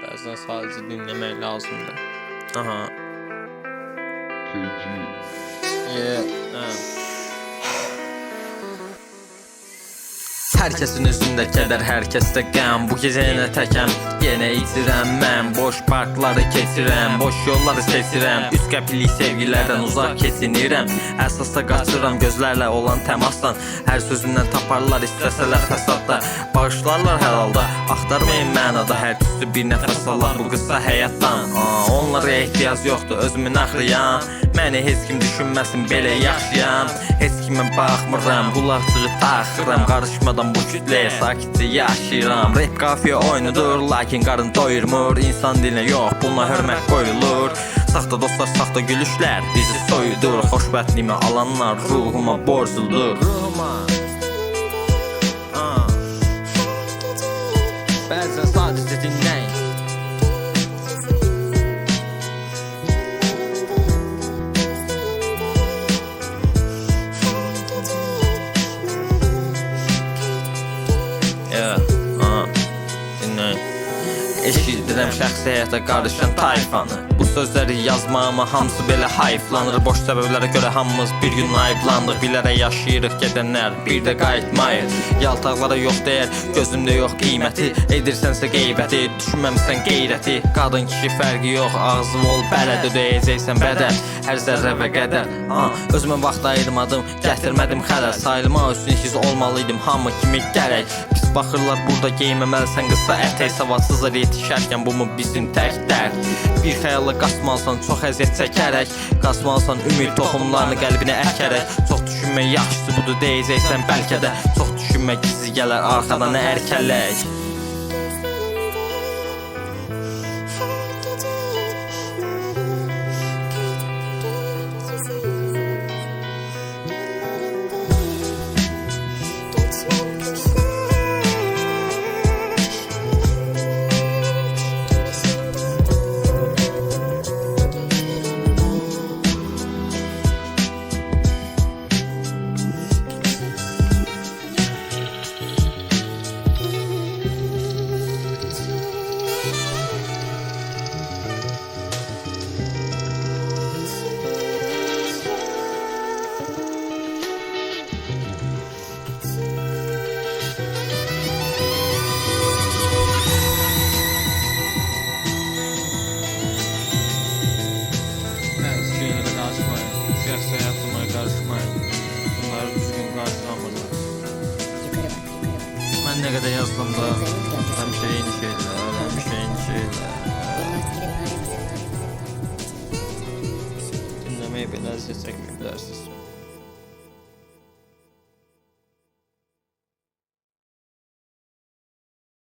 Bazen sadece dinlemek lazımdır. Aha. Herkesin üzündə kədər, herkeste qəm. Bu gecə yenə təkəm, yenə itirəm mən. Boş parkları keçirəm, boş yolları seçirəm. Üç qəpiklik sevgilərdən uzaq keçinirəm. Əsasda qaçıram gözlərlə olan təmasdan. Hər sözündən taparlar istəsələr fəsadda. Bağışlarlar hər halda, axtarmayın mənada. Hər tüstü bir nəfəs alır bu qısa həyatdan. Onlara ehtiyac yoxdur, özümün axrıyam. Məni heç kim düşünməsin, belə yaxşıyam. Heç kimə baxmıram, qulaqçığı taxıram. Qarışmadan bu kütləyə sakitcə yaşayıram. Rap qafiyə oyunudur, lakin qarın doyurmur. İnsan dilinə yox, buna hörmət qoyulur. Saxta dostlar, saxta gülüşlər bizi soyudur. Xoşbəxtliyimi alanlar ruhuma borcludur. Bəzən sadəcə dinləyin. Eşidirəm şəxsi həyata qarışan tayfanı. Bu sözləri yazmağıma hamısı belə hayflanır. Boş səbəblərə görə hamımız bir gün ayıblandıq. Bilərək yaşayırıq gedənlər bir də qayıtmayır. Yaltaqlara yox deyər, gözümdə yox qiyməti. Edirsənsə qeybəti, düşünməmisən qeyrəti. Qadın kişi fərqi yox, ağzım ol bələd. Ödəyəcəksən bədəl, hər zərrə və qədər. Özümə vaxt ayırmadım, gətirmədim xələl. Sayılmaq üçün hiss olmalıydım hamı kimi gərək. Pis baxırlar burada geyməməlisən qısa ətək. Savadsızlar yetişərkən bu mu bizim tək dərd? Bir xəyalla qaçmalısan çox əziyyət çəkərək. Qaçmalısan ümid toxumlarını qəlbinə əkərək. Çox düşünmək yaxşısı budur deyəcəksən bəlkə də. Çox düşünmək gizli gələr arxadan ərkələk. Şəxsi həyatıma qarışmayın. Bunları düzgün qarşılamırlar. Mən nə qədər yazdım da həmişə eyni şeylər. Dinləməyi belə əziyyət çəkməyib bilərsiniz.